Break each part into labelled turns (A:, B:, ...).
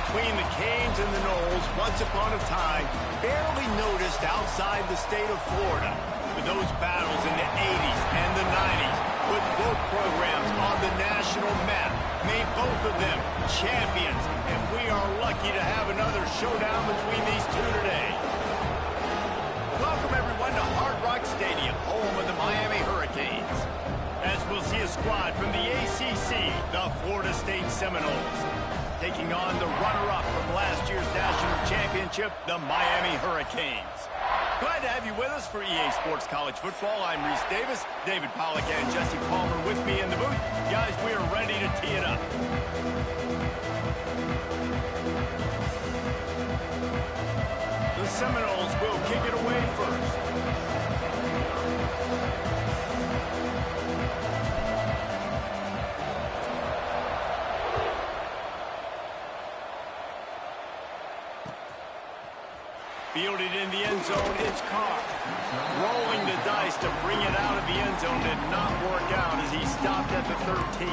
A: between the Canes and the Noles, once upon a time, barely noticed outside the state of Florida. But those battles in the 80s and the 90s put both programs on the national map, made both of them champions, and we are lucky to have another showdown between these two today. Welcome, everyone, to Hard Rock Stadium, home of the Miami Hurricanes. As we'll see a squad from the ACC, the Florida State Seminoles, taking on the runner-up from last year's national championship, the Miami Hurricanes. Glad to have you with us for EA Sports College Football. I'm Reese Davis, David Pollack, and Jesse Palmer with me in the booth. Guys, we are ready to tee it up. The Seminoles will kick it away first. Fielded in the end zone, it's Carr. Rolling the dice to bring it out of the end zone did not work out as he stopped at the 13.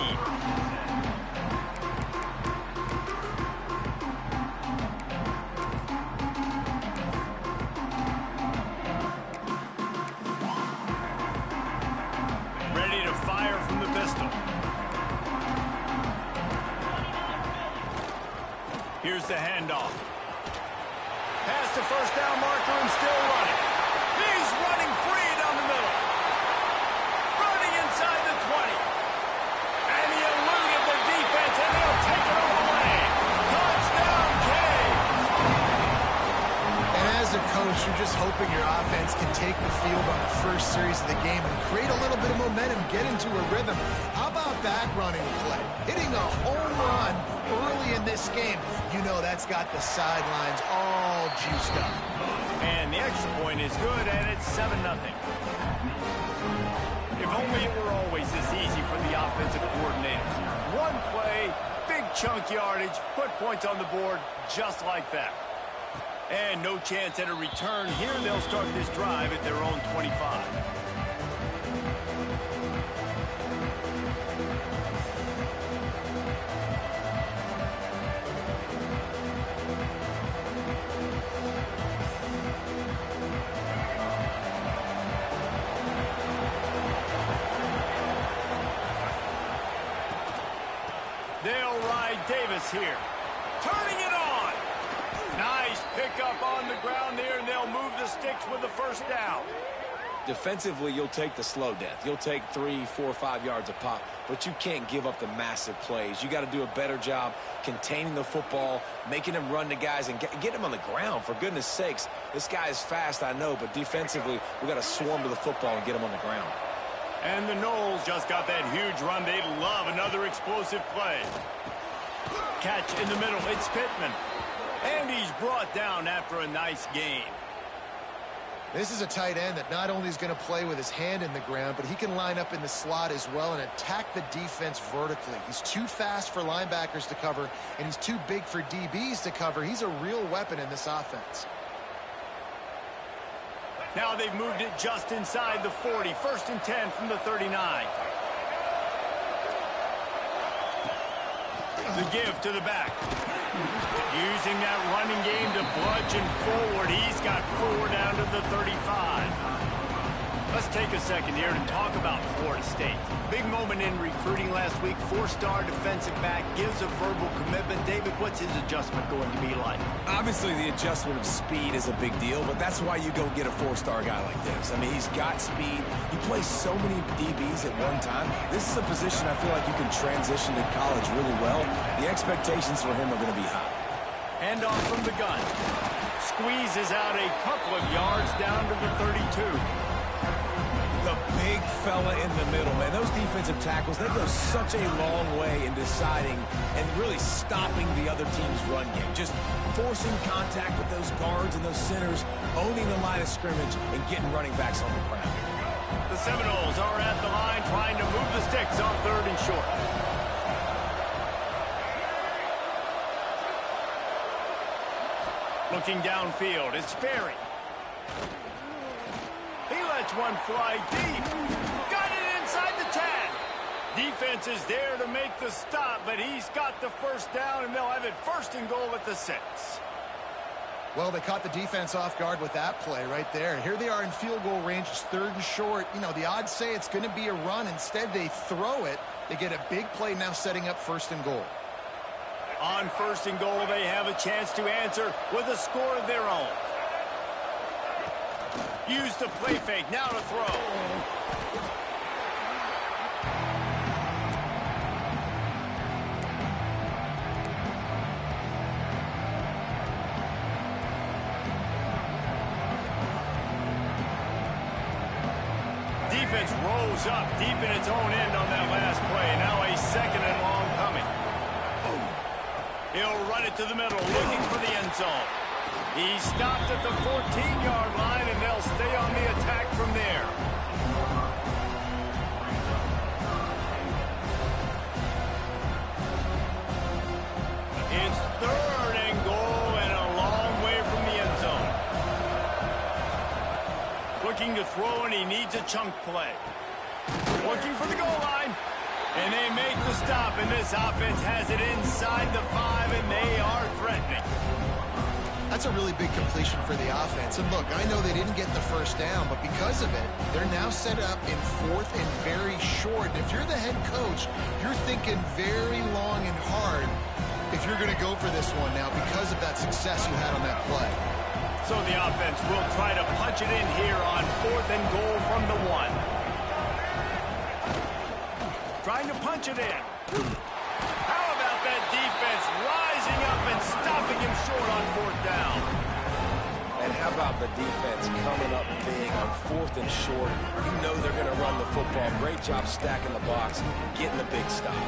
A: Ready to fire from the pistol. Here's the handoff. Past the first down marker and still running. He's running free down the middle. Running inside the 20. And he eluded the defense, and they'll take it all away. Touchdown, Canes!
B: And as a coach, you're just hoping your offense can take the field on the first series of the game and create a little bit of momentum, get into a rhythm. How about that running play? Hitting a home run early in this game. You know that's got the sidelines all juiced up.
A: And the extra point is good, and it's 7-0. If only it were always this easy for the offensive coordinators. One play, big chunk yardage, put points on the board just like that. And no chance at a return. Here they'll start this drive at their own 25. They'll ride Davis here. Turning it on. Nice pickup on the ground there, and they'll move the sticks with the first down.
C: Defensively, you'll take the slow death. You'll take 3, 4, 5 yards a pop, but you can't give up the massive plays. You got to do a better job containing the football, making him run to guys, and get him on the ground. For goodness sakes, this guy is fast, I know, but defensively, we got to swarm to the football and get him on the ground.
A: And the Noles just got that huge run. They'd love another explosive play. Catch in the middle. It's Pittman. And he's brought down after a nice gain.
B: This is a tight end that not only is going to play with his hand in the ground, but he can line up in the slot as well and attack the defense vertically. He's too fast for linebackers to cover, and he's too big for DBs to cover. He's a real weapon in this offense.
A: Now they've moved it just inside the 40. 1st and 10 from the 39. The give to the back. Using that running game to bludgeon forward. He's got 4 down to the 35. Let's take a second here to talk about Florida State. Big moment in recruiting last week. 4-star defensive back gives a verbal commitment. David, what's his adjustment going to be like?
C: Obviously, the adjustment of speed is a big deal, but that's why you go get a 4-star guy like this. I mean, he's got speed. He plays so many DBs at one time. This is a position I feel like you can transition to college really well. The expectations for him are going to be high.
A: Handoff from the gun. Squeezes out a couple of yards down to the 32.
C: The big fella in the middle, man. Those defensive tackles, they go such a long way in deciding and really stopping the other team's run game. Just forcing contact with those guards and those centers, owning the line of scrimmage, and getting running backs on the ground.
A: The Seminoles are at the line trying to move the sticks on 3rd and short. Looking downfield, it's Sperry. He lets one fly deep. Got it inside the 10. Defense defense is there to make the stop, but he's got the first down, and they'll have it 1st and goal at the 6.
B: Well, they caught the defense off guard with that play right there. Here they are in field goal range. It's 3rd and short. You know, the odds say it's going to be a run. Instead, they throw it. They get a big play now setting up 1st and goal.
A: On 1st and goal, they have a chance to answer with a score of their own. Use the play fake. Now to throw. Defense rolls up deep in its own end on that last play. Now a 2nd and long coming. He'll run it to the middle, looking for the end zone. He stopped at the 14-yard line, and they'll stay on the attack from there. It's 3rd and goal and a long way from the end zone. Looking to throw, and he needs a chunk play. Looking for the goal line. And they make the stop, and this offense has it inside the 5, and they are threatening.
B: That's a really big completion for the offense. And look, I know they didn't get the first down, but because of it, they're now set up in 4th and very short. And if you're the head coach, you're thinking very long and hard if you're going to go for this one now because of that success you had on that play.
A: So the offense will try to punch it in here on 4th and goal from the 1. Trying to punch it in. How about that defense rising up and stopping him short on 4th down?
C: And how about the defense coming up big on 4th and short? You know they're going to run the football. Great job stacking the box, getting the big stop.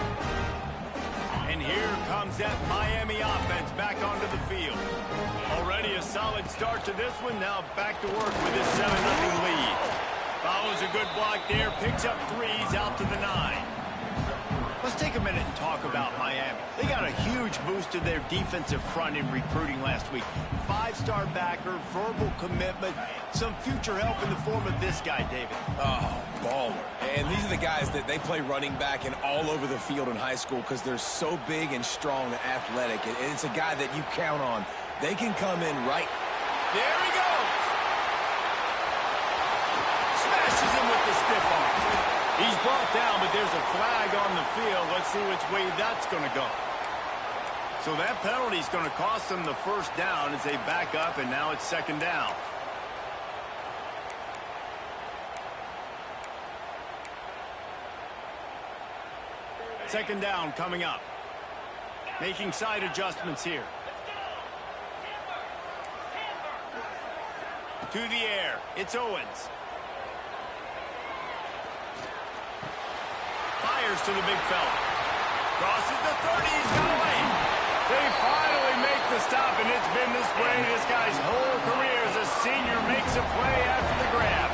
A: And here comes that Miami offense back onto the field. Already a solid start to this one. Now back to work with his 7-0 lead. Follows a good block there. Picks up 3s out to the 9. Let's take a minute and talk about Miami. They got a huge boost to their defensive front in recruiting last week. 5-star backer, verbal commitment, some future help in the form of this guy, David.
C: Oh, baller. And these are the guys that they play running back and all over the field in high school because they're so big and strong and athletic. And it's a guy that you count on. They can come in right.
A: There he goes. Smashes him with the stiff arm. He's brought down, but there's a flag on the field. Let's see which way that's going to go. So that penalty is going to cost them the 1st down as they back up, and now it's 2nd down. Second down coming up. Making side adjustments here. To the air. It's Owens. Fires to the big fella. Crosses the 30. He's got away. They finally make the stop, and it's been this way this guy's whole career as a senior makes a play after the grab.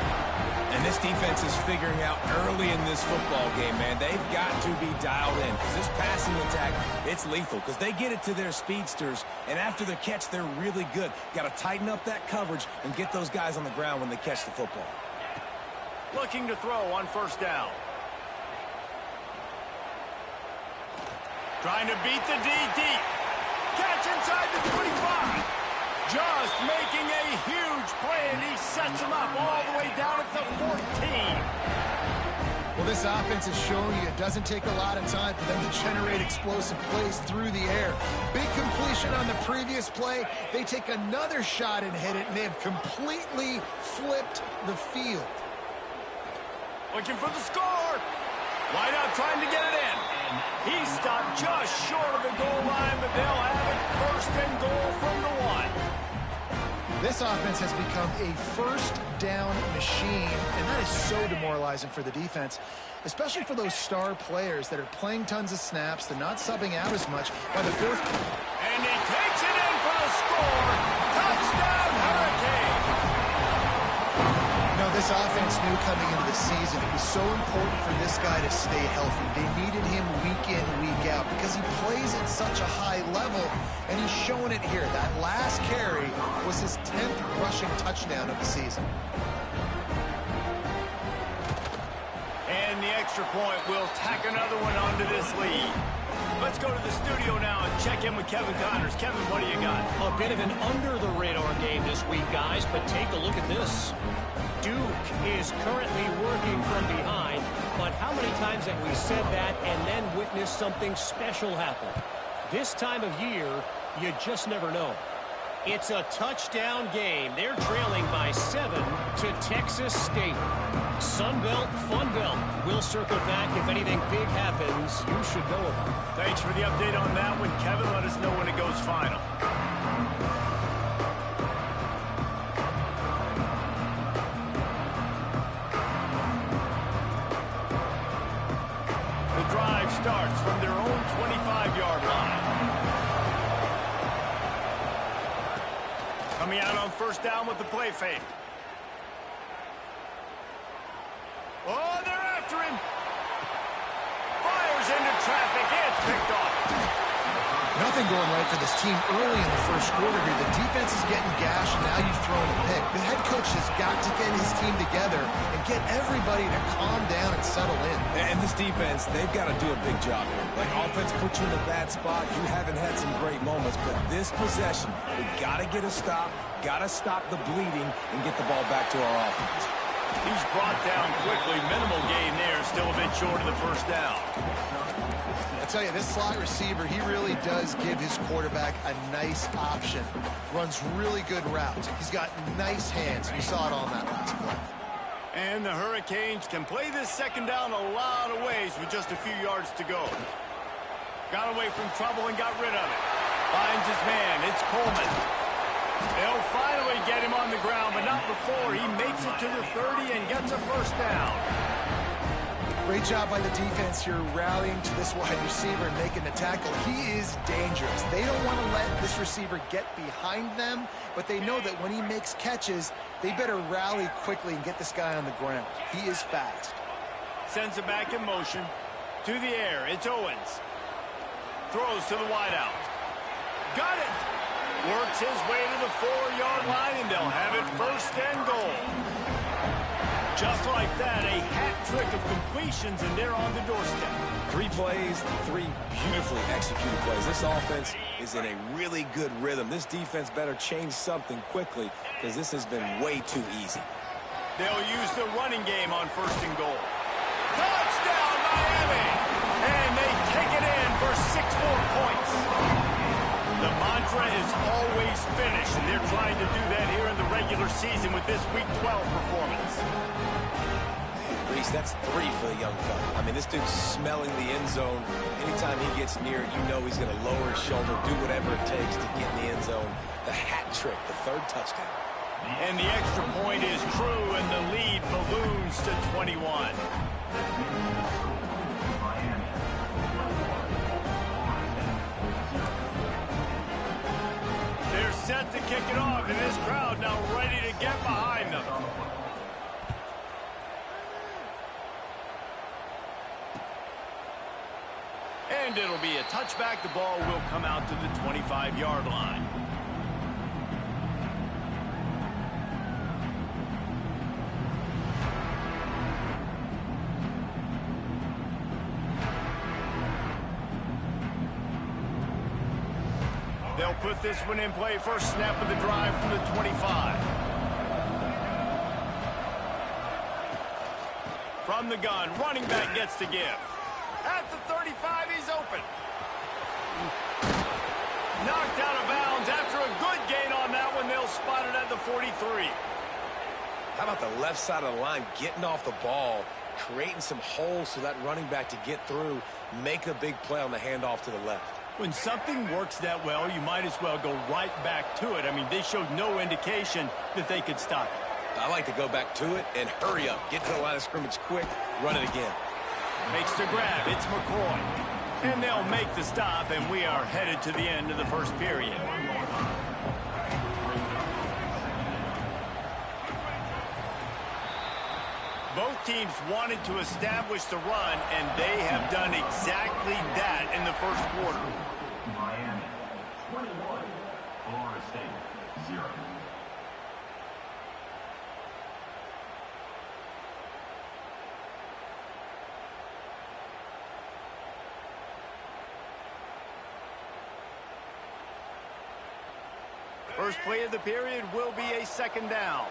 C: And this defense is figuring out early in this football game, man. They've got to be dialed in because this passing attack, it's lethal because they get it to their speedsters, and after the catch, they're really good. Got to tighten up that coverage and get those guys on the ground when they catch the football.
A: Looking to throw on 1st down. Trying to beat the D deep. Catch inside the 25. Just making a huge play, and he sets him up all the way down at the 14.
B: Well, this offense is showing you it doesn't take a lot of time for them to generate explosive plays through the air. Big completion on the previous play. They take another shot and hit it, and they have completely flipped the field.
A: Looking for the score. Wide out trying to get it in. He stopped just short of the goal line, but they'll have it 1st and goal from the 1.
B: This offense has become a 1st down machine, and that is so demoralizing for the defense, especially for those star players that are playing tons of snaps. They're not subbing out as much. By the 4th.
A: And he takes it in for the score. Touchdown, Hurricane.
B: No, this offense knew coming into the season it was so important for this guy to stay healthy. They needed him week in, week out because he plays at such a high level, and he's showing it here. That last carry was his 10th rushing touchdown of the season.
A: And the extra point will tack another one onto this lead. Let's go to the studio now and check in with Kevin Connors. Kevin, what do you got?
D: A bit of an under-the-radar game this week, guys, but take a look at this. Duke is currently working from behind, but how many times have we said that and then witnessed something special happen? This time of year, you just never know. It's a touchdown game. They're trailing by 7 to Texas State. Sunbelt, Funbelt. We'll circle back if anything big happens you should know about.
A: Thanks for the update on that one, Kevin. Let us know when it goes final. The drive starts from their own 25-yard line. Coming out on first down with the play fake. Oh, they're after him. Fires into traffic. It's picked off.
B: Nothing going right for this team early in the first quarter here. The defense is getting gashed, and now you've thrown a pick. The head coach has got to get his team together and get everybody to calm down and settle in.
C: And this defense, they've got to do a big job here. Like, offense put you in a bad spot. You haven't had some great moments, but this possession, we got to get a stop, got to stop the bleeding, and get the ball back to our offense.
A: He's brought down quickly. Minimal gain there. Still a bit short of the first down.
B: I tell you, this slot receiver, he really does give his quarterback a nice option. Runs really good routes. He's got nice hands. We saw it on that last play.
A: And the Hurricanes can play this second down a lot of ways with just a few yards to go. Got away from trouble and got rid of it. Finds his man. It's Coleman. They'll finally get him on the ground, but not before. He makes it to the 30 and gets a first down.
B: Great job by the defense here rallying to this wide receiver and making the tackle. He is dangerous. They don't want to let this receiver get behind them, but they know that when he makes catches, they better rally quickly and get this guy on the ground. He is fast.
A: Sends it back in motion. To the air. It's Owens. Throws to the wideout. Got it. Works his way to the 4-yard line, and they'll have it first and goal. Just like that, a hat trick of completions, and they're on the doorstep.
C: 3 plays, 3 beautifully executed plays. This offense is in a really good rhythm. This defense better change something quickly because this has been way too easy.
A: They'll use the running game on first and goal. Touchdown, Miami! And they take it in for 6 more points. The mantra is always finish, and they're trying to do that here in the regular season with this Week 12 performance.
C: Reese, that's 3 for the young fella. I mean, this dude's smelling the end zone. Anytime he gets near it, you know he's going to lower his shoulder, do whatever it takes to get in the end zone. The hat trick, the 3rd touchdown.
A: And the extra point is true, and the lead balloons to 21. They're set to kick it off, and this crowd now ready to get behind them. And it'll be a touchback. The ball will come out to the 25-yard line. They'll put this one in play. First snap of the drive from the 25. From the gun, running back gets to give. At the 35, he's open. Knocked out of bounds after a good gain on that one. They'll spot it at the 43.
C: How about the left side of the line getting off the ball, creating some holes for that running back to get through, make a big play on the handoff to the left.
A: When something works that well, you might as well go right back to it. I mean, they showed no indication that they could stop it.
C: I like to go back to it and hurry up. Get to the line of scrimmage quick, run it again.
A: Makes the grab. It's McCoy. And they'll make the stop, and we are headed to the end of the first period. Both teams wanted to establish the run, and they have done exactly that in the first quarter.
E: Miami, 21. Florida State, 0.
A: First play of the period will be a second down.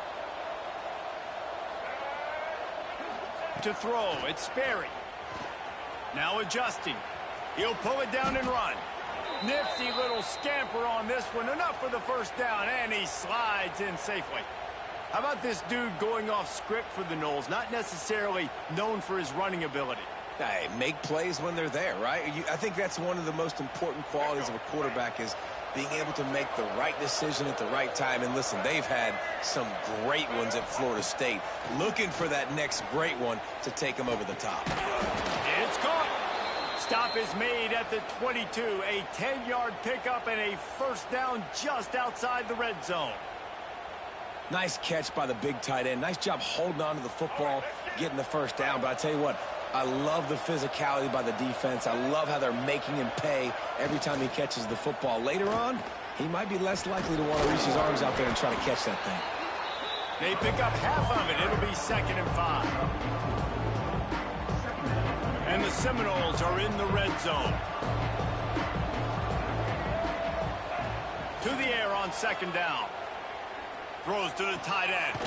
A: To throw, it's Sperry. Now adjusting. He'll pull it down and run. Nifty little scamper on this one. Enough for the first down, and he slides in safely. How about this dude going off script for the Noles? Not necessarily known for his running ability.
C: Hey, make plays when they're there, right? I think that's one of the most important qualities of a quarterback is being able to make the right decision at the right time. And listen, they've had some great ones at Florida State. Looking for that next great one to take them over the top.
A: It's caught. Stop is made at the 22. A 10-yard pickup and a first down just outside the red zone.
C: Nice catch by the big tight end. Nice job holding on to the football, getting the first down. But I tell you what, I love the physicality by the defense. I love how they're making him pay every time he catches the football. Later on, he might be less likely to want to reach his arms out there and try to catch that thing.
A: They pick up half of it. It'll be 2nd and 5. And the Seminoles are in the red zone. To the air on 2nd down. Throws to the tight end.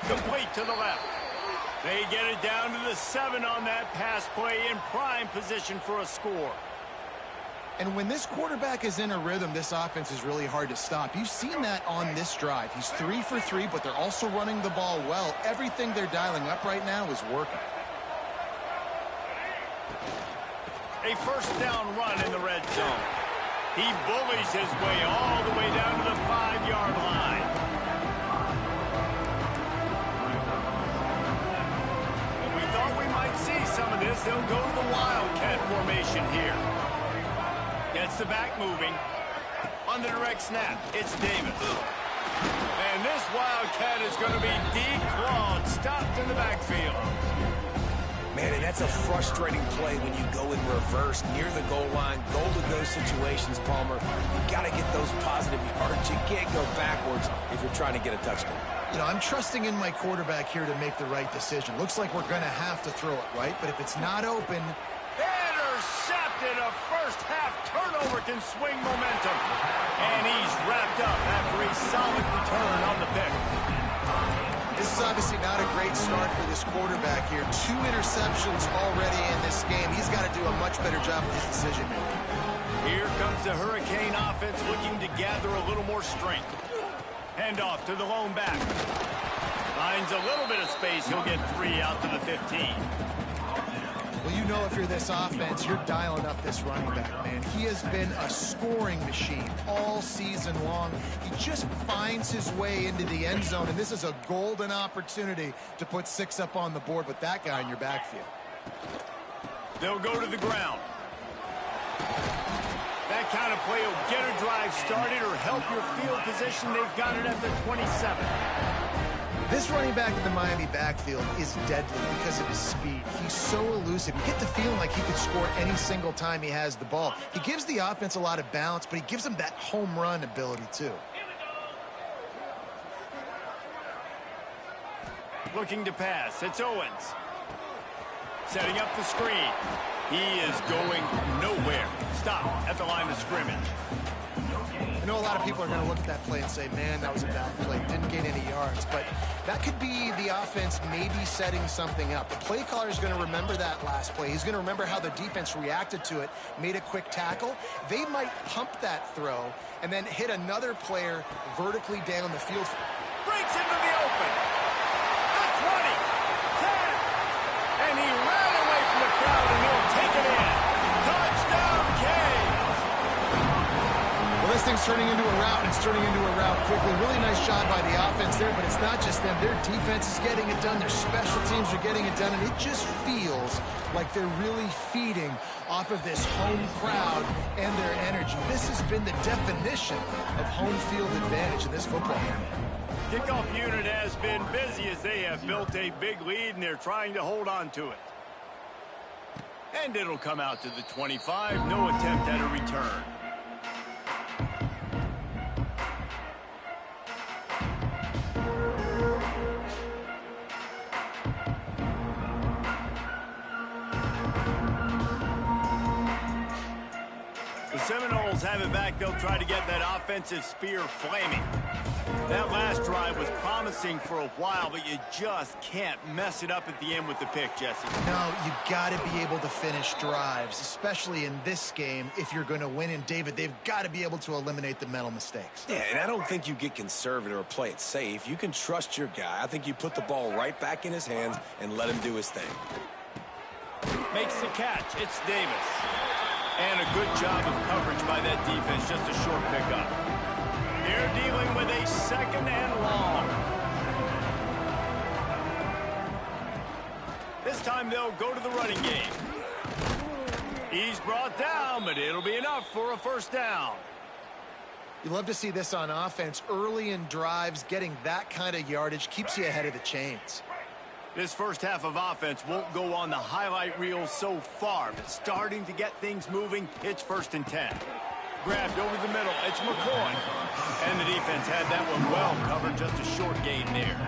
A: Complete to the left. They get it down to the 7 on that pass play, in prime position for a score.
B: And when this quarterback is in a rhythm, this offense is really hard to stop. You've seen that on this drive. He's 3 for 3, but they're also running the ball well. Everything they're dialing up right now is working.
A: A first down run in the red zone. He bullies his way all the way down to the 5-yard line. We thought we might see some of this. They'll go to the Wildcat formation here. Gets the back moving. On the direct snap, it's Davis. And this Wildcat is going to be declawed, stopped in the backfield.
C: Man, and that's a frustrating play when you go in reverse near the goal line, goal-to-go situations, Palmer. You got to get those positive yards. You can't go backwards if you're trying to get a touchdown.
B: You know, I'm trusting in my quarterback here to make the right decision. Looks like we're going to have to throw it, right? But if it's not open...
A: Intercepted. A first-half turnover can swing momentum. And he's wrapped up after a solid return on the pick.
B: This is obviously not a great start for this quarterback here. 2 interceptions already in this game. He's got to do a much better job with his decision-making.
A: Here comes the Hurricane offense looking to gather a little more strength. Handoff to the lone back. Finds a little bit of space. He'll get 3 out to the 15.
B: Well, you know if you're this offense, you're dialing up this running back, man. He has been a scoring machine all season long. He just finds his way into the end zone, and this is a golden opportunity to put 6 up on the board with that guy in your backfield.
A: They'll go to the ground. That kind of play will get a drive started or help your field position. They've got it at the 27.
B: This running back in the Miami backfield is deadly because of his speed. He's so elusive. You get the feeling like he could score any single time he has the ball. He gives the offense a lot of balance, but he gives them that home run ability too.
A: Looking to pass. It's Owens. Setting up the screen. He is going nowhere. Stop at the line of scrimmage.
B: I know a lot of people are going to look at that play and say, man, that was a bad play. Didn't gain any yards. But that could be the offense maybe setting something up. The play caller is going to remember that last play. He's going to remember how the defense reacted to it, made a quick tackle. They might pump that throw and then hit another player vertically down the field.
A: Breaks into the open. The 20. 10. And he ran away from the crowd, and he'll take it in. Touchdown, Canes.
B: Well, this thing's turning into a rout, and it's turning into a rout quickly. Really nice job by the offense there, but it's not just them. Their defense is getting it done. Their special teams are getting it done, and it just feels like they're really feeding off of this home crowd and their energy. This has been the definition of home field advantage in this football game.
A: Kickoff unit has been busy as they have built a big lead, and they're trying to hold on to it. And it'll come out to the 25. No attempt at a return. The Seminoles have it back. They'll try to get that offensive spear flaming. That last drive was promising for a while, but you just can't mess it up at the end with the pick, Jesse.
B: No, you got to be able to finish drives, especially in this game if you're going to win. And, David, they've got to be able to eliminate the mental mistakes.
C: Yeah, and I don't think you get conservative or play it safe. You can trust your guy. I think you put the ball right back in his hands and let him do his thing.
A: Makes the catch. It's Davis. And a good job of coverage by that defense. Just a short pickup. They're dealing with a second and long. This time they'll go to the running game. He's brought down, but it'll be enough for a first down.
B: You love to see this on offense. Early in drives, getting that kind of yardage keeps you ahead of the chains.
A: This first half of offense won't go on the highlight reel so far, but starting to get things moving. It's 1st and 10. Grabbed over the middle. It's McCoy. And the defense had that one well covered. Just a short gain there.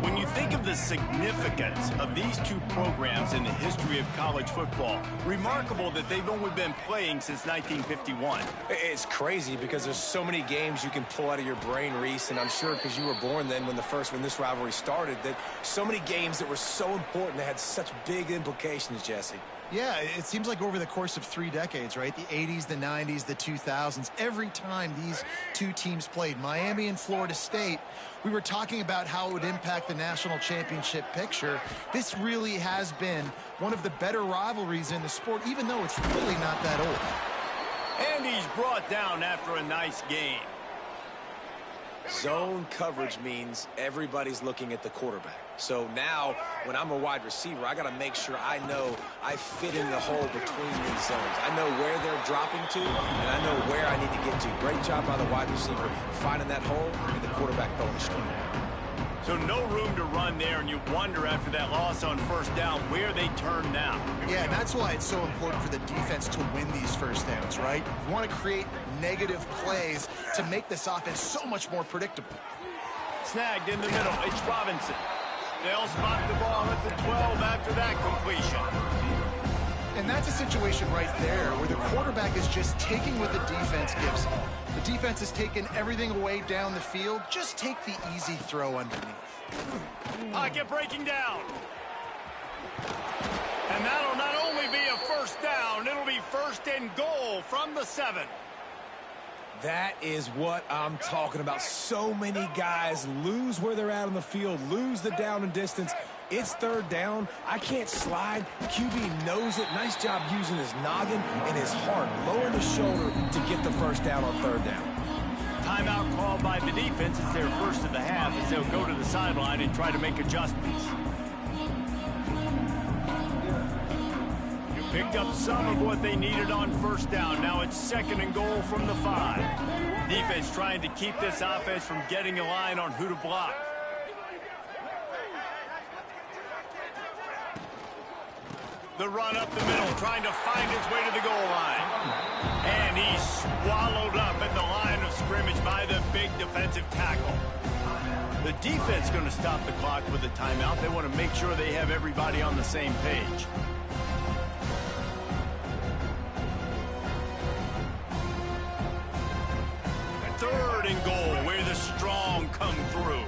A: When you think of the significance of these two programs in the history of college football, remarkable that they've only been playing since 1951.
C: It's crazy because there's so many games you can pull out of your brain, Reese, and I'm sure because you were born then when this rivalry started, that so many games that were so important that had such big implications, Jesse.
B: Yeah, it seems like over the course of 3 decades, right? The 80s, the 90s, the 2000s, every time these two teams played, Miami and Florida State, we were talking about how it would impact the national championship picture. This really has been one of the better rivalries in the sport, even though it's really not that old.
A: And he's brought down after a nice gain.
C: Zone coverage means everybody's looking at the quarterback. So now, when I'm a wide receiver, I got to make sure I know I fit in the hole between these zones. I know where they're dropping to, and I know where I need to get to. Great job by the wide receiver finding that hole and the quarterback throwing the strike.
A: So no room to run there, and you wonder after that loss on first down where they turn now.
B: Yeah, and that's why it's so important for the defense to win these first downs, right? You want to create negative plays to make this offense so much more predictable.
A: Snagged in the middle. It's Robinson. They'll spot the ball at the 12 after that completion.
B: And that's a situation right there where the quarterback is just taking what the defense gives him. The defense is taking everything away down the field. Just take the easy throw underneath.
A: Pocket breaking down. And that'll not only be a first down, it'll be 1st and goal from the 7.
C: That is what I'm talking about. So many guys lose where they're at on the field, lose the down and distance. It's 3rd down. I can't slide. QB knows it. Nice job using his noggin and his heart, lowering the shoulder to get the first down on 3rd down.
A: Timeout called by the defense. It's their first of the half as they'll go to the sideline and try to make adjustments. Picked up some of what they needed on first down. Now it's 2nd and goal from the 5. Defense trying to keep this offense from getting a line on who to block. The run up the middle, trying to find his way to the goal line. And he's swallowed up at the line of scrimmage by the big defensive tackle. The defense going to stop the clock with a timeout. They want to make sure they have everybody on the same page. Third and goal, where the strong come through.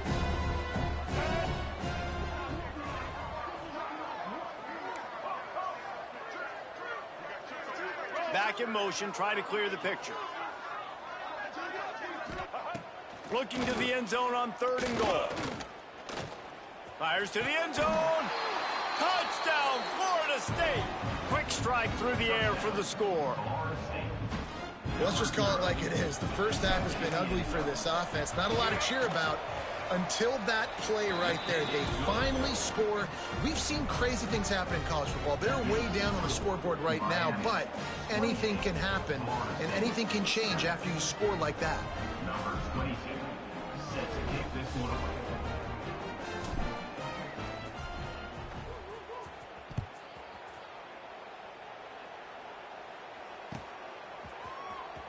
A: Back in motion, try to clear the picture. Looking to the end zone on 3rd and goal. Fires to the end zone. Touchdown, Florida State. Quick strike through the air for the score.
B: Let's just call it like it is. The first half has been ugly for this offense. Not a lot to cheer about until that play right there. They finally score. We've seen crazy things happen in college football. They're way down on the scoreboard right now, but anything can happen, and anything can change after you score like that.
E: Number 22, set to kick this one away.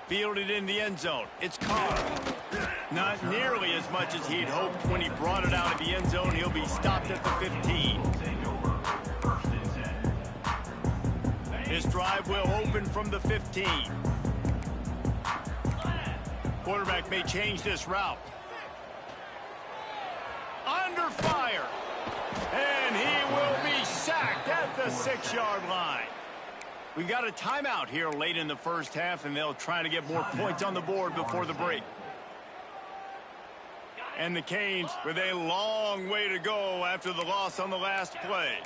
A: Fielded in the end zone. It's Carr. Not nearly as much as he'd hoped when he brought it out of the end zone. He'll be stopped at the 15. This drive will open from the 15. Quarterback may change this route. Under fire. And he will be sacked at the 6-yard line. We got a timeout here late in the first half, and they'll try to get more points on the board before the break. And the Canes with a long way to go after the loss on the last play.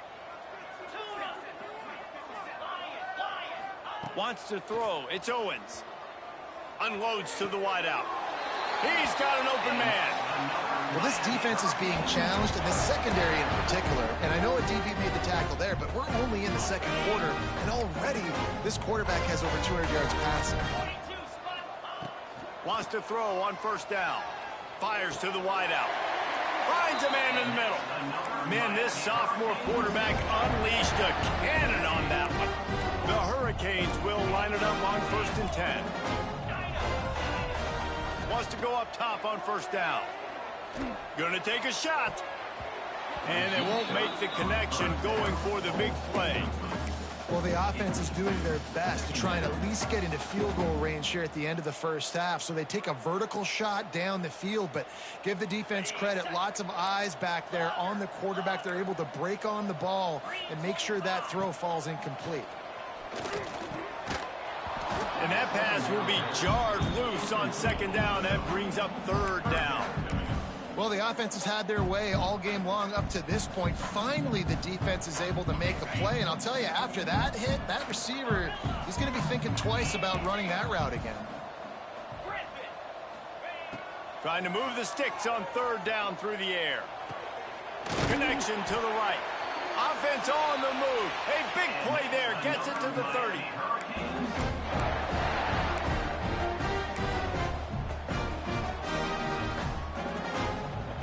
A: Wants to throw. It's Owens. Unloads to the wideout. He's got an open man.
B: Well, this defense is being challenged, and the secondary in particular. And I know a DB made the tackle there, but we're only in the second quarter, and already this quarterback has over 200 yards passing.
A: Wants to throw on first down. Fires to the wideout. Finds a man in the middle. Man, this sophomore quarterback unleashed a cannon on that one. The Hurricanes will line it up on 1st and 10. Wants to go up top on first down. Gonna take a shot. And they won't make the connection going for the big play.
B: Well, the offense is doing their best to try and at least get into field goal range here at the end of the first half. So they take a vertical shot down the field, but give the defense credit. Lots of eyes back there on the quarterback. They're able to break on the ball and make sure that throw falls incomplete.
A: And that pass will be jarred loose on second down. That brings up 3rd down.
B: Well, the offense has had their way all game long up to this point. Finally, the defense is able to make a play. And I'll tell you, after that hit, that receiver, he's going to be thinking twice about running that route again.
A: Trying to move the sticks on 3rd down through the air. Connection to the right. Offense on the move. A big play there. Gets it to the 30.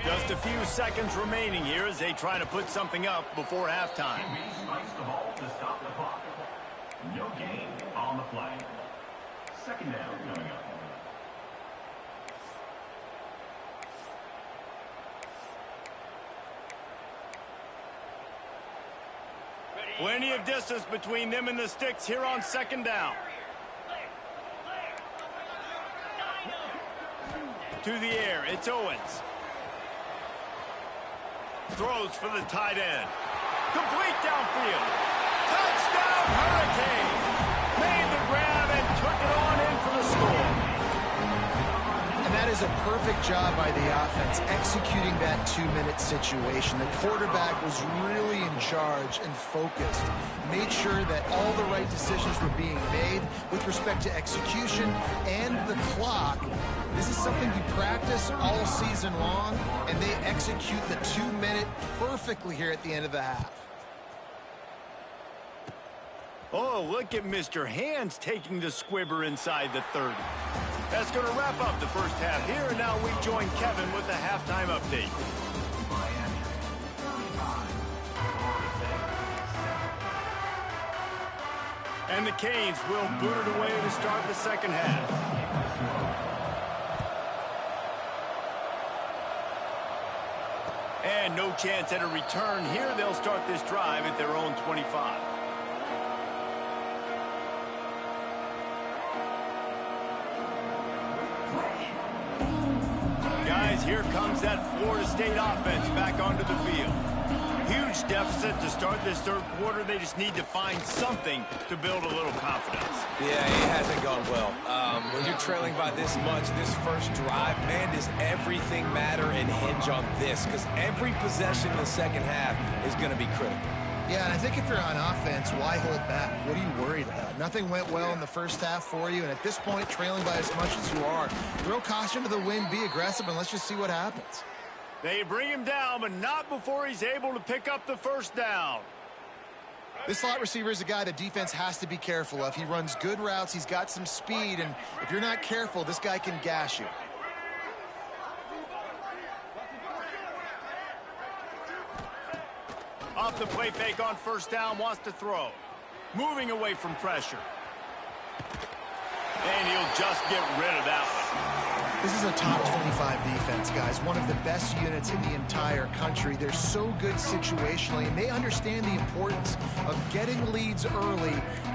A: Just a few seconds remaining here as they try to put something up before halftime.
E: Spikes the ball to stop the clock. No gain on the play. 2nd down coming up.
A: Plenty of distance between them and the sticks here on 2nd down. To the air, it's Owens. Throws for the tight end. Complete downfield. Touchdown, Hurricane. Made the grab and took it on in for the score.
B: And that is a perfect job by the offense, executing that 2-minute situation. The quarterback was really in charge and focused. Made sure that all the right decisions were being made with respect to execution and the clock. This is something you practice all season long, and they execute the 2-minute perfectly here at the end of the half.
A: Oh, look at Mr. Hands taking the squibber inside the 30. That's going to wrap up the first half here, and now we join Kevin with the halftime update. And the Canes will boot it away to start the second half. And no chance at a return here. They'll start this drive at their own 25. Guys, here comes that Florida State offense back onto the field. Huge deficit to start this 3rd quarter. They just need to find something to build a little confidence.
C: Yeah, it hasn't gone well. When you're trailing by this much, this first drive, man, does everything matter and hinge on this? Because every possession in the second half is going to be critical.
B: Yeah, and I think if you're on offense, why hold back? What are you worried about? Nothing went well in the first half for you, and at this point, trailing by as much as you are, throw caution to the wind, be aggressive, and let's just see what happens.
A: They bring him down, but not before he's able to pick up the first down.
B: This slot receiver is a guy the defense has to be careful of. He runs good routes. He's got some speed, and if you're not careful, this guy can gash you.
A: Off the play fake on first down, wants to throw. Moving away from pressure. And he'll just get rid of that one.
B: This is a top 25 defense, guys. One of the best units in the entire country. They're so good situationally, and they understand the importance of getting leads early,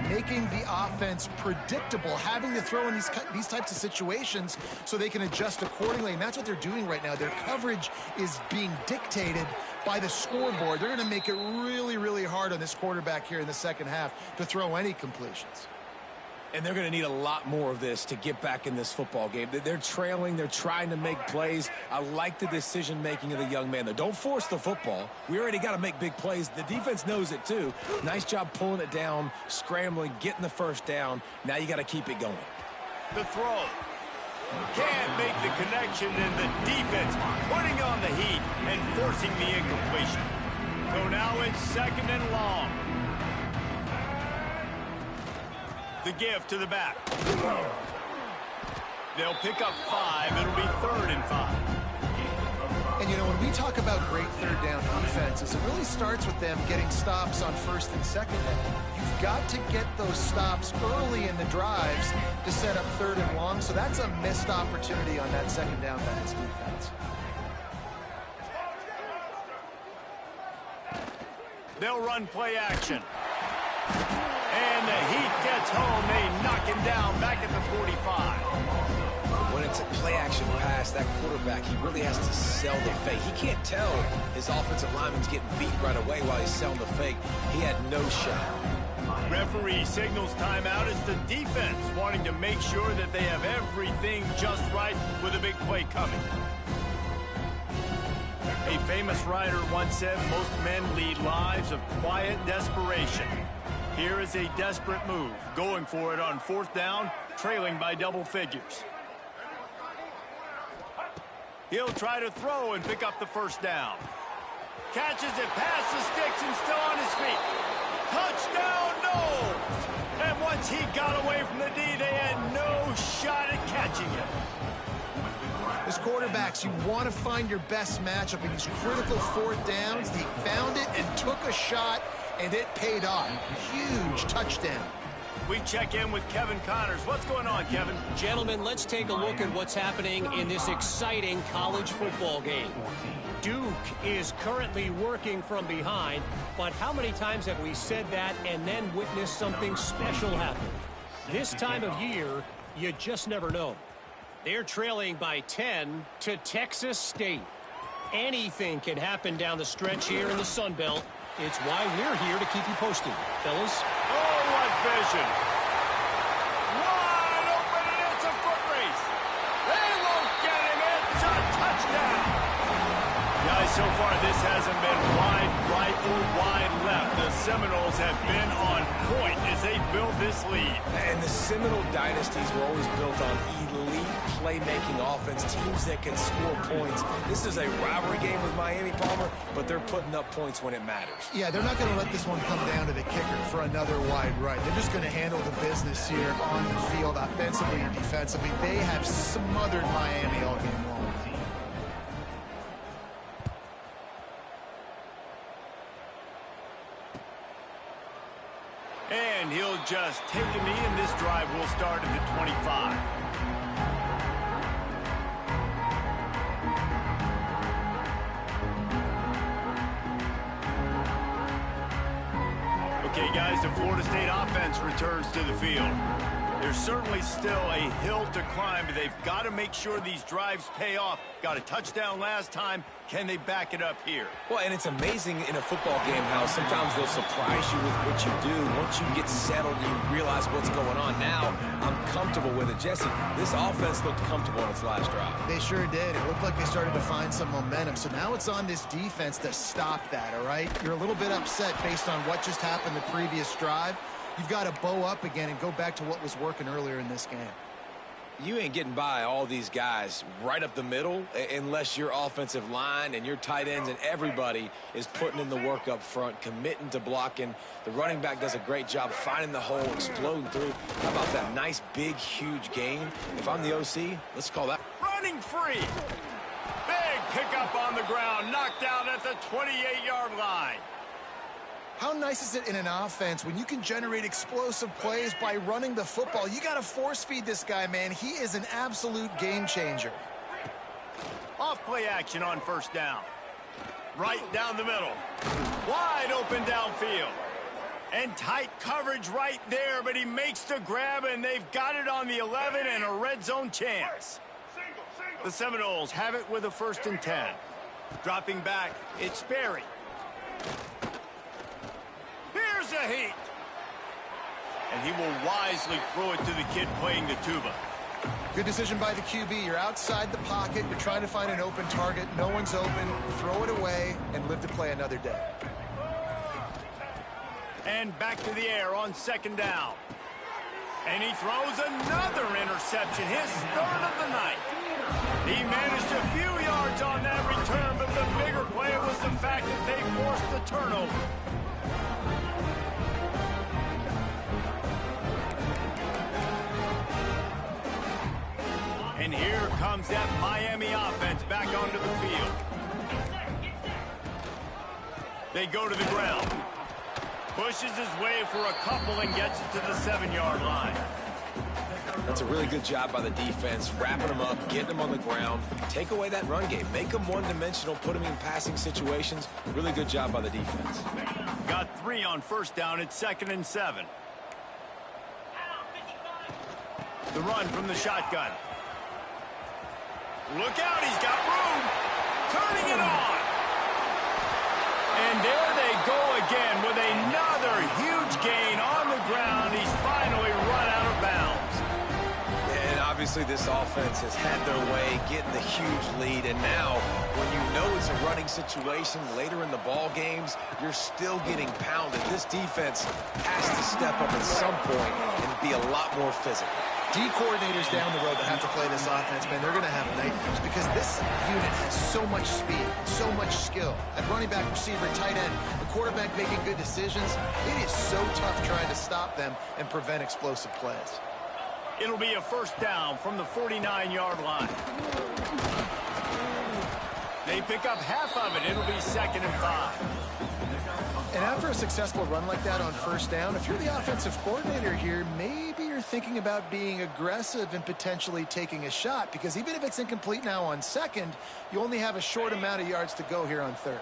B: making the offense predictable, having to throw in these types of situations so they can adjust accordingly, and that's what they're doing right now. Their coverage is being dictated by the scoreboard. They're going to make it really, really hard on this quarterback here in the second half to throw any completions.
C: And they're going to need a lot more of this to get back in this football game. They're trailing. They're trying to make plays. I like the decision-making of the young man, though. Don't force the football. We already got to make big plays. The defense knows it, too. Nice job pulling it down, scrambling, getting the first down. Now you got to keep it going.
A: The throw. Can't make the connection, and the defense putting on the heat and forcing the incompletion. So now it's 2nd and long. The give to the back. They'll pick up 5. It'll be 3rd and 5.
B: And, you know, when we talk about great third down defenses, it really starts with them getting stops on 1st and 2nd down. You've got to get those stops early in the drives to set up 3rd and long, so that's a missed opportunity on that 2nd down by this defense.
A: They'll run play action. And the heat gets home. They knock him down back at the 45.
C: When it's a play-action pass, that quarterback, he really has to sell the fake. He can't tell his offensive lineman's getting beat right away while he's selling the fake. He had no shot.
A: Referee signals timeout as the defense wanting to make sure that they have everything just right with a big play coming. A famous writer once said most men lead lives of quiet desperation. Here is a desperate move, going for it on 4th down, trailing by double figures. He'll try to throw and pick up the 1st down. Catches it past the sticks and still on his feet. Touchdown, no! And once he got away from the D, they had no shot at catching him.
B: As quarterbacks, you want to find your best matchup in these critical 4th downs. He found it and took a shot, and it paid off. Huge touchdown.
A: We check in with Kevin Connors. What's going on, Kevin?
D: Gentlemen, let's take a look at what's happening in this exciting college football game. Duke is currently working from behind, but how many times have we said that and then witnessed something special happen? This time of year, you just never know. They're trailing by 10 to Texas State. Anything can happen down the stretch here in the Sun Belt. It's why we're here to keep you posted, fellas.
A: Oh, what vision. Wide open, and it's a foot race. They won't get him. It's a touchdown. Guys, so far this hasn't been wide right or wide left. The Seminoles have been on point as they build this lead.
C: And the Seminole dynasties were always built on elite playmaking offense, teams that can score points. This is a rivalry game with Miami, Palmer, but they're putting up points when it matters.
B: Yeah, they're not going to let this one come down to the kicker for another wide right. They're just going to handle the business here on the field, offensively and defensively. They have smothered Miami all game long.
A: And he'll just take a knee, and this drive will start at the 25. Okay, guys, the Florida State offense returns to the field. There's certainly still a hill to climb, but they've got to make sure these drives pay off. Got a touchdown last time. Can they back it up here?
C: Well, and it's amazing in a football game how sometimes they'll surprise you with what you do. Once you get settled, you realize what's going on. Now, I'm comfortable with it. Jesse, this offense looked comfortable on its last drive.
B: They sure did. It looked like they started to find some momentum. So now it's on this defense to stop that, all right? You're a little bit upset based on what just happened the previous drive. You've got to bow up again and go back to what was working earlier in this game.
C: You ain't getting by all these guys right up the middle unless your offensive line and your tight ends and everybody is putting in the work up front, committing to blocking. The running back does a great job finding the hole, exploding through. How about that nice, big, huge gain? If I'm the OC, let's call that.
A: Running free. Big pickup on the ground, knocked out at the 28-yard line.
B: How nice is it in an offense when you can generate explosive plays by running the football? You got to force feed this guy, man. He is an absolute game changer.
A: Off play action on first down. Right down the middle. Wide open downfield. And tight coverage right there, but he makes the grab, and they've got it on the 11 and a red zone chance. The Seminoles have it with a 1st and 10. Dropping back, it's Sperry. Here's a heat. And he will wisely throw it to the kid playing the tuba.
B: Good decision by the QB. You're outside the pocket. You're trying to find an open target. No one's open. Throw it away and live to play another day.
A: And back to the air on 2nd down. And he throws another interception, his 3rd of the night. He managed a few yards on that return, but the bigger play was the fact that they forced the turnover. And here comes that Miami offense back onto the field. They go to the ground. Pushes his way for a couple and gets it to the 7-yard line.
C: That's a really good job by the defense, wrapping them up, getting them on the ground. Take away that run game. Make them one-dimensional, put them in passing situations. Really good job by the defense.
A: Got 3 on first down. It's 2nd and 7. The run from the shotgun. Look out, he's got room. Turning it on. And there they go again with another huge gain on the ground. He's finally run out of bounds.
C: And obviously this offense has had their way, getting the huge lead. And now, when you know it's a running situation later in the ball games, you're still getting pounded. This defense has to step up at some point and be a lot more physical.
B: D coordinators down the road that have to play this offense, man, they're going to have nightmares because this unit has so much speed, so much skill. At running back, receiver, tight end, the quarterback making good decisions. It is so tough trying to stop them and prevent explosive plays.
A: It'll be a 1st down from the 49-yard line. They pick up half of it. It'll be 2nd and 5.
B: And after a successful run like that on 1st down, if you're the offensive coordinator here, maybe you're thinking about being aggressive and potentially taking a shot, because even if it's incomplete now on 2nd, you only have a short amount of yards to go here on 3rd.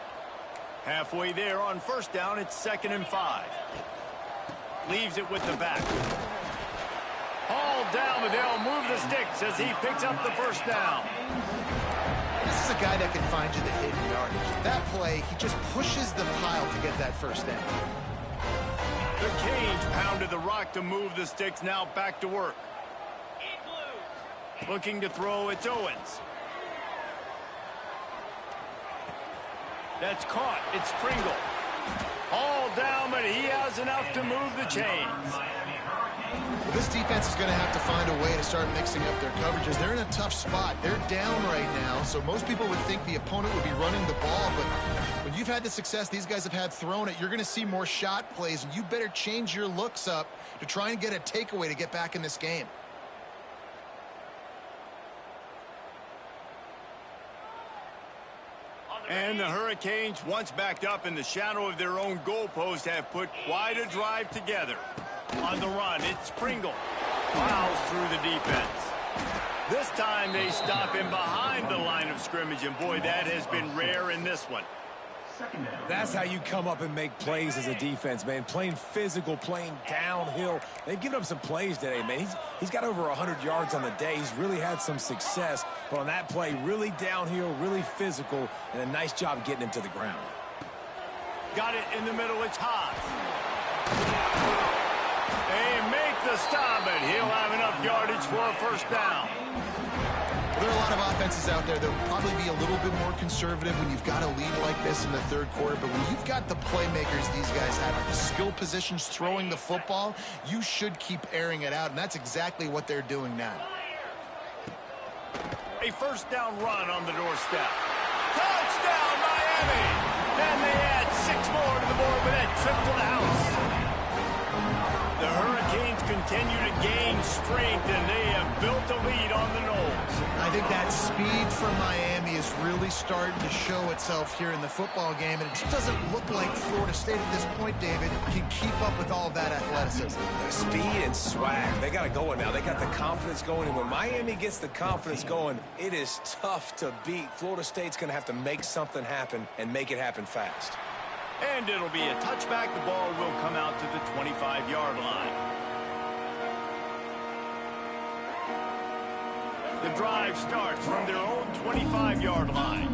A: Halfway there on 1st down, it's 2nd and 5. Leaves it with the back. Hauled down, but they'll move the sticks as he picks up the 1st down.
B: This is a guy that can find you the hidden yardage. That play, he just pushes the pile to get that 1st down.
A: The Canes pounded the rock to move the sticks, now back to work. Looking to throw, it's Owens. That's caught, it's Pringle. All down, but he has enough to move the chains.
B: Well, this defense is going to have to find a way to start mixing up their coverages. They're in a tough spot. They're down right now, so most people would think the opponent would be running the ball, but when you've had the success these guys have had throwing it, you're going to see more shot plays, and you better change your looks up to try and get a takeaway to get back in this game.
A: And the Hurricanes, once backed up in the shadow of their own goalpost, have put quite a drive together. On the run, it's Pringle. Plows through the defense. This time they stop him behind the line of scrimmage, and boy, that has been rare in this one.
C: That's how you come up and make plays as a defense, man. Playing physical, playing downhill. They've given up some plays today, man. He's got over 100 yards on the day. He's really had some success. But on that play, really downhill, really physical, and a nice job getting him to the ground.
A: Got it in the middle. It's Haas. They make the stop, but he'll have enough yardage for a 1st down.
B: There are a lot of offenses out there that will probably be a little bit more conservative when you've got a lead like this in the 3rd quarter. But when you've got the playmakers these guys have at the skill positions throwing the football, you should keep airing it out. And that's exactly what they're doing now.
A: A 1st down run on the doorstep. Touchdown, Miami! And they add 6 more to the board with that trip to the house. The Hurricanes continue to gain strength, and they have built a lead on the Noles.
B: I think that speed from Miami is really starting to show itself here in the football game, and it just doesn't look like Florida State at this point, David, can keep up with all of that athleticism.
C: Speed and swag, they got it going now. They got the confidence going, and when Miami gets the confidence going, it is tough to beat. Florida State's going to have to make something happen and make it happen fast.
A: And it'll be a touchback. The ball will come out to the 25-yard line. The drive starts from their own 25-yard line.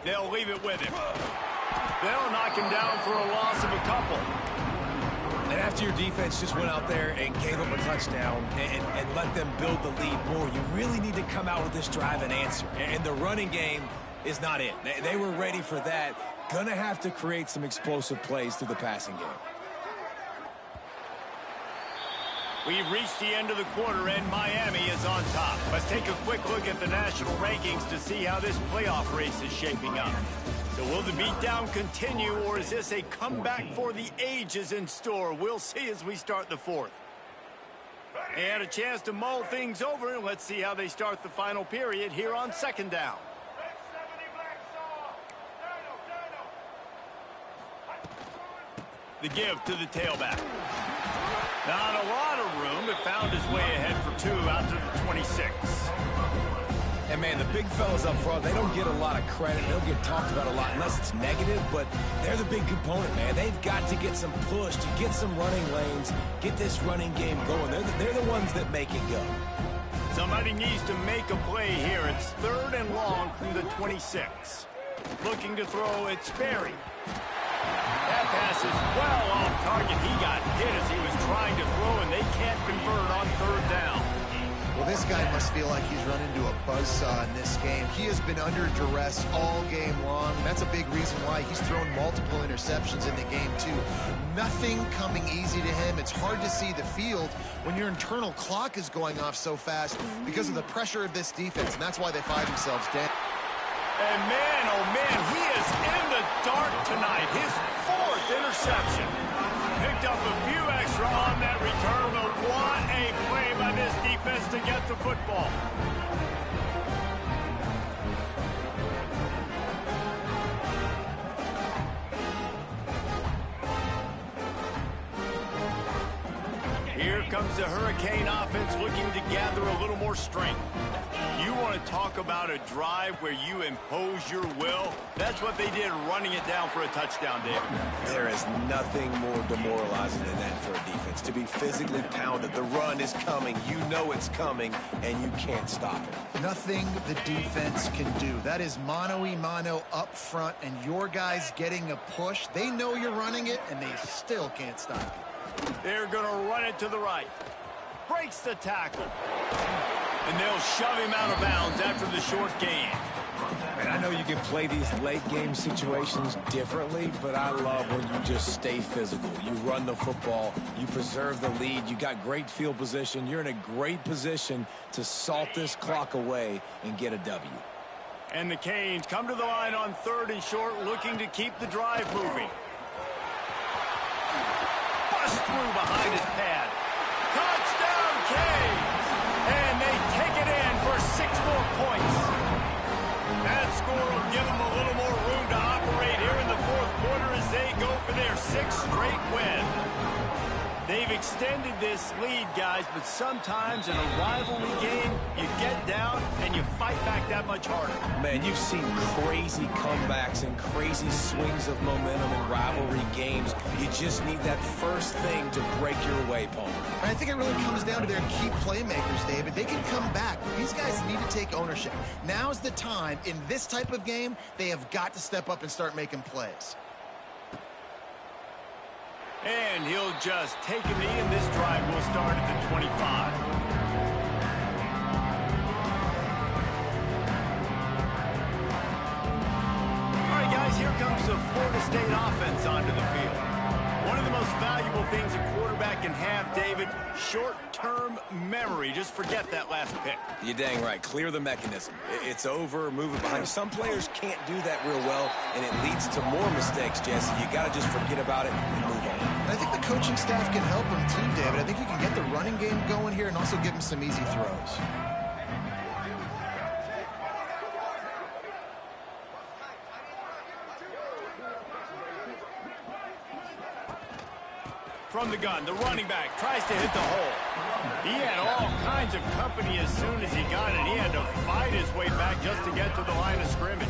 A: They'll leave it with him. They'll knock him down for a loss of a couple.
C: And after your defense just went out there and gave them a touchdown and let them build the lead more, you really need to come out with this drive and answer. And the running game is not it. They were ready for that. Gonna have to create some explosive plays through the passing game.
A: We've reached the end of the quarter, and Miami is on top. Let's take a quick look at the national rankings to see how this playoff race is shaping up. So will the beatdown continue, or is this a comeback for the ages in store? We'll see as we start the fourth. And a chance to mull things over. Let's see how they start the final period here on second down. The give to the tailback. Not a lot of room, but found his way ahead for two out to the 26.
C: And, man, the big fellas up front, they don't get a lot of credit. They don't get talked about a lot unless it's negative, but they're the big component, man. They've got to get some push, to get some running lanes, get this running game going. They're the ones that make it go.
A: Somebody needs to make a play here. It's third and long from the 26. Looking to throw, it's Berry. That pass is well off target. He got hit as he was trying to throw, and they can't convert on third down.
B: Well, this guy must feel like he's run into a buzzsaw in this game. He has been under duress all game long. That's a big reason why he's thrown multiple interceptions in the game, too. Nothing coming easy to him. It's hard to see the field when your internal clock is going off so fast because of the pressure of this defense, and that's why they find themselves down.
A: And man, oh man, he is in the dark tonight. His fourth interception. Picked up a few extra on that return, but what a play by this defense to get the football. Here comes the Hurricane offense looking to gather a little more strength. You want to talk about a drive where you impose your will? That's what they did, running it down for a touchdown, David.
C: There is nothing more demoralizing than that for a defense. To be physically pounded, the run is coming, you know it's coming, and you can't stop it.
B: Nothing the defense can do. That is mano-a-mano up front, and your guys getting a push. They know you're running it, and they still can't stop it.
A: They're going to run it to the right. Breaks the tackle. And they'll shove him out of bounds after the short gain.
C: And I know you can play these late game situations differently, but I love when you just stay physical. You run the football, you preserve the lead, you got great field position, you're in a great position to salt this clock away and get a W.
A: And the Canes come to the line on third and short, looking to keep the drive moving. Bust through behind his pad. Touchdown, Canes! And they take it in for 6 more points. That score will give them a little more room to operate here in the fourth quarter as they go for their 6th straight win. They've extended this lead, guys, but sometimes in a rivalry game, you get down and you fight back that much harder.
C: Man, you've seen crazy comebacks and crazy swings of momentum in rivalry games. You just need that first thing to break your way, Palmer.
B: I think it really comes down to their key playmakers, David. They can come back. These guys need to take ownership. Now's the time. In this type of game, they have got to step up and start making plays.
A: And he'll just take a knee, and this drive will start at the 25. All right, guys, here comes the Florida State offense onto the field. One of the most valuable things a quarterback second half, David, short-term memory. Just forget that last pick.
C: You're dang right. Clear the mechanism. It's over, move it behind. Some players can't do that real well, and it leads to more mistakes, Jesse. You got to just forget about it and move on.
B: I think the coaching staff can help him too, David. I think you can get the running game going here and also give him some easy throws.
A: From the gun, the running back tries to hit the hole. He had all kinds of company as soon as he got it. He had to fight his way back just to get to the line of scrimmage.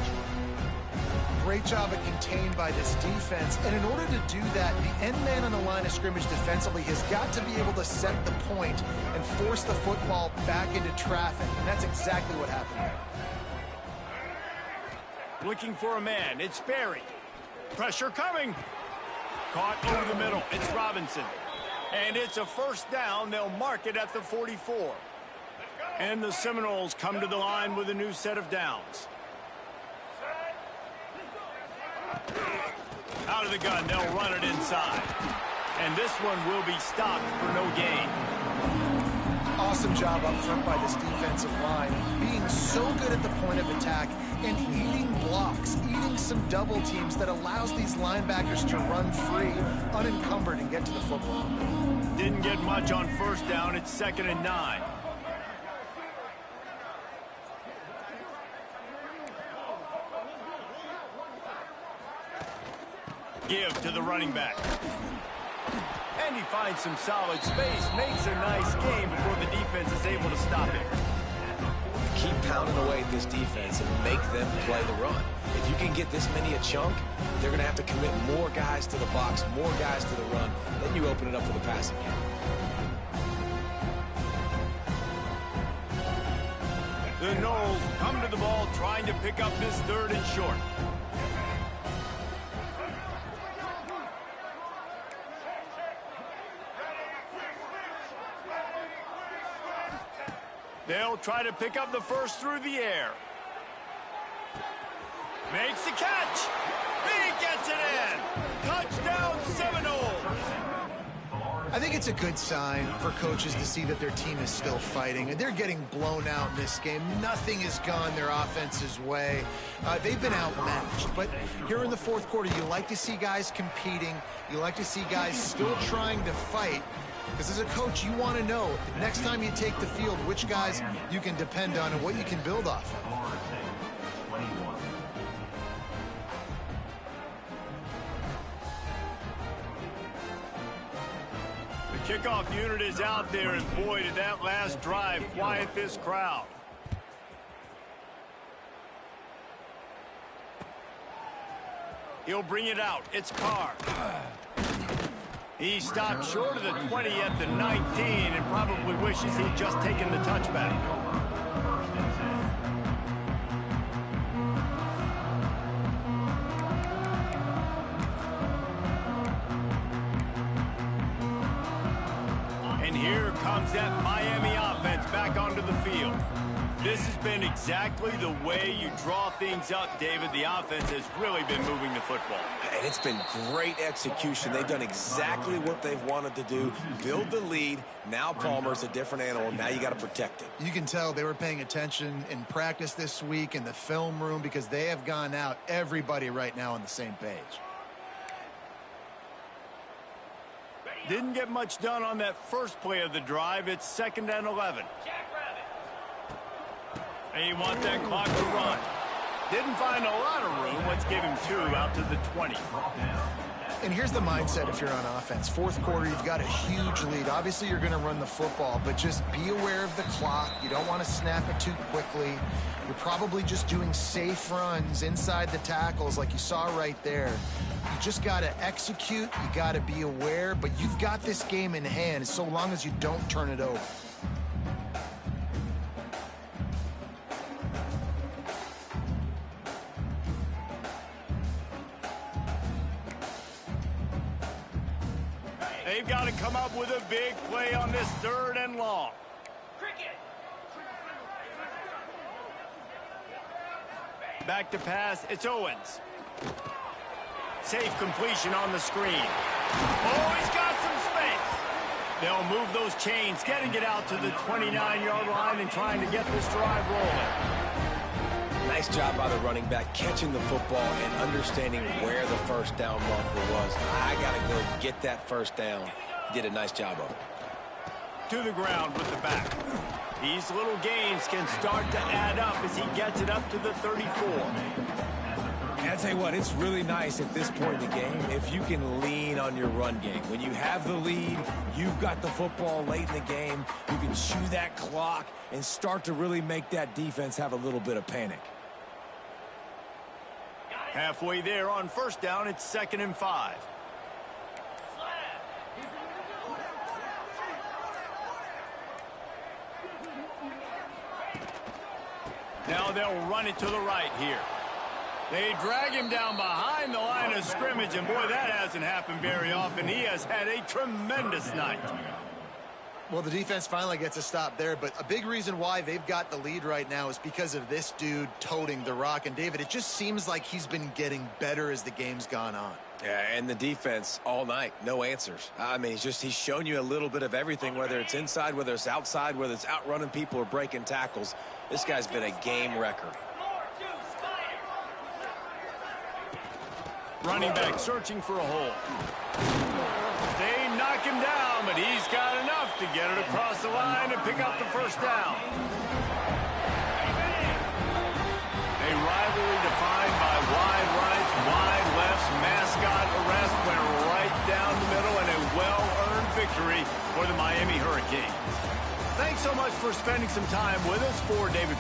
B: Great job at contained by this defense. And in order to do that, the end man on the line of scrimmage defensively has got to be able to set the point and force the football back into traffic. And that's exactly what happened there.
A: Looking for a man. It's Barry. Pressure coming. Caught over the middle. It's Robinson. And it's a first down. They'll mark it at the 44. And the Seminoles come to the line with a new set of downs. Out of the gun, they'll run it inside. And this one will be stopped for no gain.
B: Awesome job up front by this defensive line, being so good at the point of attack and eating blocks, eating some double teams that allows these linebackers to run free, unencumbered, and get to the football.
A: Didn't get much on first down. It's 2nd and 9. Give to the running back. And he finds some solid space, makes a nice game before the defense is able to stop him.
C: Keep pounding away at this defense and make them play the run. If you can get this many a chunk, they're going to have to commit more guys to the box, more guys to the run. Then you open it up for the passing game.
A: The Noles come to the ball trying to pick up this 3rd and short. They'll try to pick up the first through the air. Makes the catch. He gets it in. Touchdown Seminoles.
B: I think it's a good sign for coaches to see that their team is still fighting, and they're getting blown out in this game. Nothing has gone their offense's way. They've been outmatched, but here in the 4th quarter, you like to see guys competing. You like to see guys still trying to fight. Because as a coach, you want to know next time you take the field which guys you can depend on and what you can build off of.
A: The kickoff unit is out there, and boy, did that last drive quiet this crowd. He'll bring it out. It's Carr. He stopped short of the 20 at the 19 and probably wishes he'd just taken the touchback. And here comes that Miami offense back onto the field. This has been exactly the way you draw things up, David. The offense has really been moving the football.
C: And it's been great execution. They've done exactly what they've wanted to do. Build the lead. Now Palmer's a different animal. Now you got to protect it.
B: You can tell they were paying attention in practice this week in the film room because they have gone out, everybody right now on the same page.
A: Didn't get much done on that first play of the drive. It's 2nd and 11. And you want that clock to run. Didn't find a lot of room. Let's give him 2 out to the 20.
B: And here's the mindset if you're on offense. 4th quarter, you've got a huge lead. Obviously, you're going to run the football, but just be aware of the clock. You don't want to snap it too quickly. You're probably just doing safe runs inside the tackles like you saw right there. You just got to execute. You got to be aware, but you've got this game in hand so long as you don't turn it over.
A: They've got to come up with a big play on this 3rd and long. Back to pass. It's Owens. Safe completion on the screen. Oh, he's got some space. They'll move those chains, getting it out to the 29-yard line and trying to get this drive rolling.
C: Nice job by the running back, catching the football and understanding where the first down marker was. I got to go get that first down. He did a nice job of it.
A: To the ground with the back. These little gains can start to add up as he gets it up to the 34.
C: And I tell you what, it's really nice at this point in the game if you can lean on your run game. When you have the lead, you've got the football late in the game, you can chew that clock and start to really make that defense have a little bit of panic.
A: Halfway there on first down, it's 2nd and 5. Now they'll run it to the right here. They drag him down behind the line of scrimmage, and boy, that hasn't happened very often. He has had a tremendous night.
B: Well, the defense finally gets a stop there, but a big reason why they've got the lead right now is because of this dude toting the rock. And, David, it just seems like he's been getting better as the game's gone on.
C: Yeah, and the defense all night, no answers. I mean, he's shown you a little bit of everything, whether it's inside, whether it's outside, whether it's outrunning people or breaking tackles. This guy's been a game wrecker.
A: Running back searching for a hole. They knock him down, but he's got enough to get it across the line and pick up the first down. A rivalry defined by wide rights, wide lefts, mascot arrest went right down the middle, and a well-earned victory for the Miami Hurricanes. Thanks so much for spending some time with us. For David